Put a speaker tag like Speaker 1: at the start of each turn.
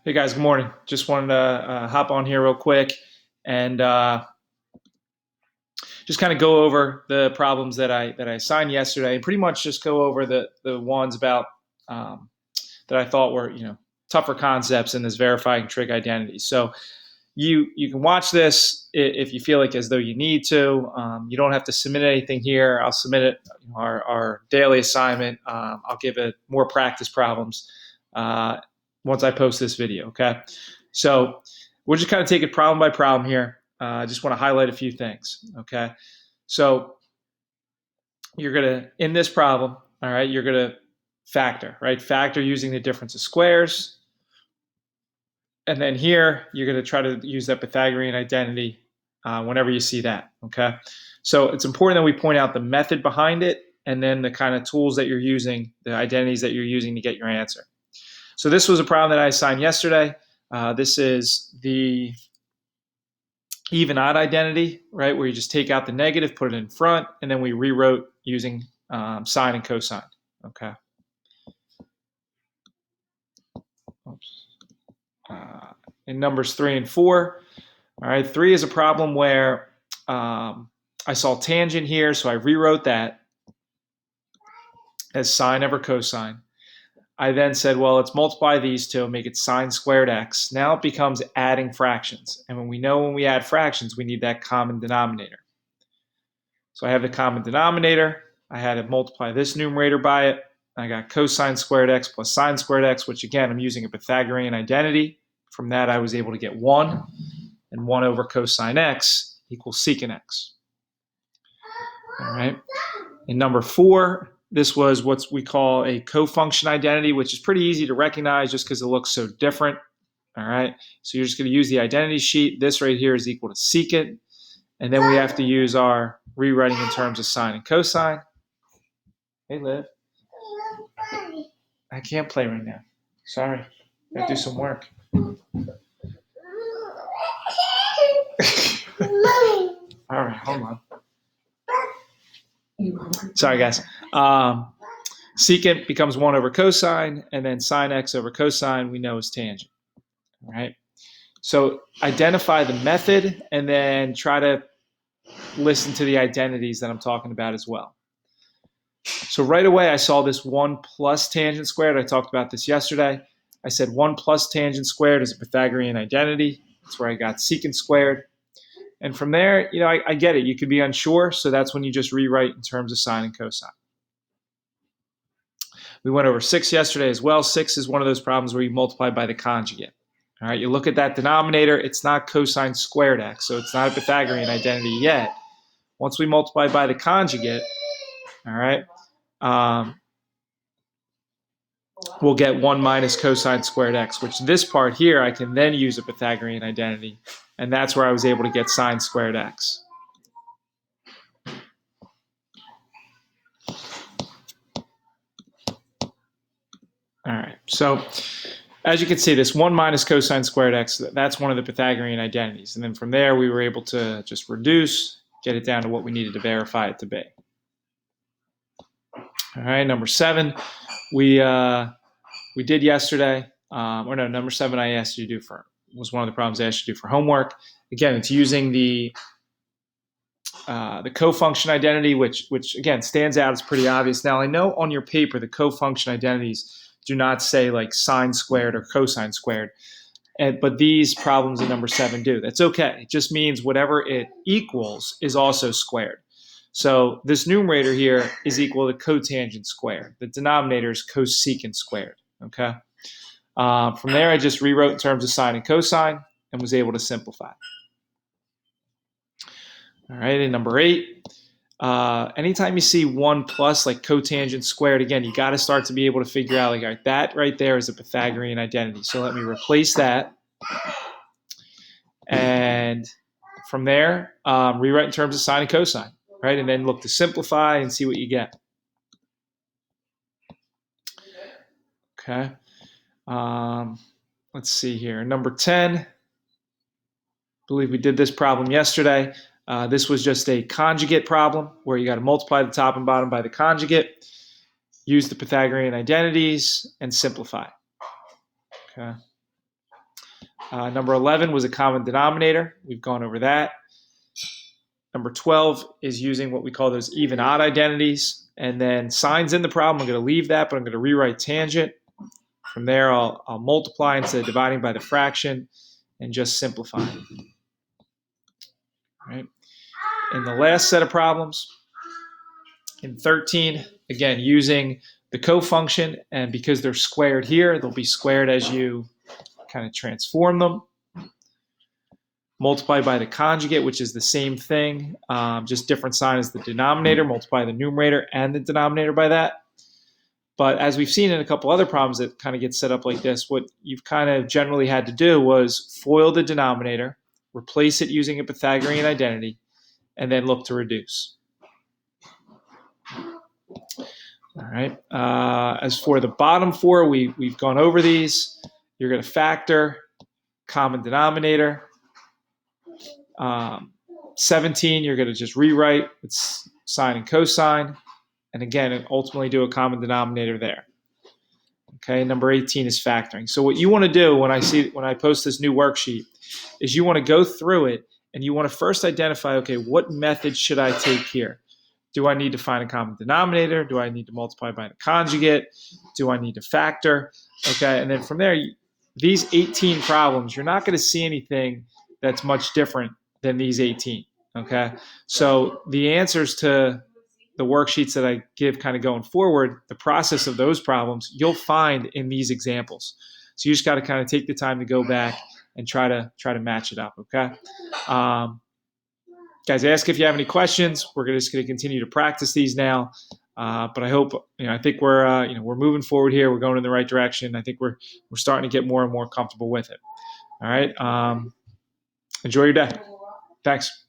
Speaker 1: Hey guys, good morning. Just wanted to hop on here real quick and just kind of go over the problems that I assigned yesterday, and pretty much just go over the ones about um, that I thought were tougher concepts in this verifying trig identity. So you can watch this if you feel like as though you need to. You don't have to submit anything here. I'll submit it our daily assignment. I'll give it more practice problems uh, once I post this video. Okay, so we'll just kind of take it problem by problem here. I just want to highlight a few things. Okay, so you're gonna in this problem, all right, you're gonna factor, right? Factor using the difference of squares. And then here, you're going to try to use that Pythagorean identity whenever you see that, okay? So it's important that we point out the method behind it and then the kind of tools that you're using, the identities that you're using to get your answer. So this was a problem that I assigned yesterday. This is the even odd identity, right, where you just take out the negative, put it in front, and then we rewrote using sine and cosine, okay? Oops. In numbers 3 and 4. All right, 3 is a problem where I saw tangent here, so I rewrote that as sine over cosine. I then said, well, let's multiply these two and make it sine squared x. Now it becomes adding fractions. And when we add fractions, we need that common denominator. So I have the common denominator. I had to multiply this numerator by it. I got cosine squared x plus sine squared x, which again, I'm using a Pythagorean identity. From that, I was able to get 1. And 1 over cosine x equals secant x. All right. In number 4, this was what we call a cofunction identity, which is pretty easy to recognize just because it looks so different. All right. So you're just going to use the identity sheet. This right here is equal to secant. And then we have to use our rewriting in terms of sine and cosine. Hey, Liv. I can't play right now. Sorry. I have to do some work. All right, hold on. Sorry, guys. Secant becomes 1 over cosine, and then sine x over cosine we know is tangent. All right. So identify the method, and then try to listen to the identities that I'm talking about as well. So right away, I saw this 1 plus tangent squared. I talked about this yesterday. I said 1 plus tangent squared is a Pythagorean identity. That's where I got secant squared. And from there, I get it. You could be unsure, so that's when you just rewrite in terms of sine and cosine. We went over 6 yesterday as well. 6 is one of those problems where you multiply by the conjugate. All right, you look at that denominator. It's not cosine squared x, so it's not a Pythagorean identity yet. Once we multiply by the conjugate, all right, we'll get 1 minus cosine squared x, which this part here I can then use a Pythagorean identity, and that's where I was able to get sine squared x. All right, so as you can see, this 1 minus cosine squared x, that's one of the Pythagorean identities. And then from there, we were able to just reduce, get it down to what we needed to verify it to be. All right, number 7, we did yesterday. Or no, number 7 I asked you to do was one of the problems I asked you to do for homework. Again, it's using the cofunction identity, which again stands out. It's pretty obvious. Now I know on your paper the cofunction identities do not say like sine squared or cosine squared, but these problems in number 7 do. That's okay. It just means whatever it equals is also squared. So this numerator here is equal to cotangent squared. The denominator is cosecant squared. Okay. From there, I just rewrote in terms of sine and cosine and was able to simplify. All right, in number 8, anytime you see 1 plus like cotangent squared, again, you got to start to be able to figure out like, all right, that right there is a Pythagorean identity. So let me replace that. And from there, rewrite in terms of sine and cosine, right? And then look to simplify and see what you get. Okay. Let's see here. Number 10, I believe we did this problem yesterday. This was just a conjugate problem where you got to multiply the top and bottom by the conjugate, use the Pythagorean identities, and simplify. Okay. Number 11 was a common denominator. We've gone over that. Number 12 is using what we call those even odd identities. And then signs in the problem, I'm going to leave that, but I'm going to rewrite tangent. From there, I'll multiply instead of dividing by the fraction and just simplify. All right. In the last set of problems, in 13, again, using the cofunction, and because they're squared here, they'll be squared as you kind of transform them. Multiply by the conjugate, which is the same thing, just different sign as the denominator. Multiply the numerator and the denominator by that. But as we've seen in a couple other problems that kind of get set up like this, what you've kind of generally had to do was FOIL the denominator, replace it using a Pythagorean identity, and then look to reduce. All right. As for the bottom four, we've gone over these. You're going to factor, common denominator. 17, you're going to just rewrite with sine and cosine. And again, ultimately do a common denominator there. Okay, number 18 is factoring. So what you want to do when I post this new worksheet is you want to go through it and you want to first identify, okay, what method should I take here? Do I need to find a common denominator? Do I need to multiply by the conjugate? Do I need to factor? Okay, and then from there, these 18 problems, you're not going to see anything that's much different than these 18. Okay, so the answers to the worksheets that I give kind of going forward, the process of those problems, you'll find in these examples. So you just got to kind of take the time to go back and try to match it up. Okay. Guys, ask if you have any questions. We're just going to continue to practice these now. But I hope, I think we're moving forward here. We're going in the right direction. I think we're starting to get more and more comfortable with it. All right. Enjoy your day. Thanks.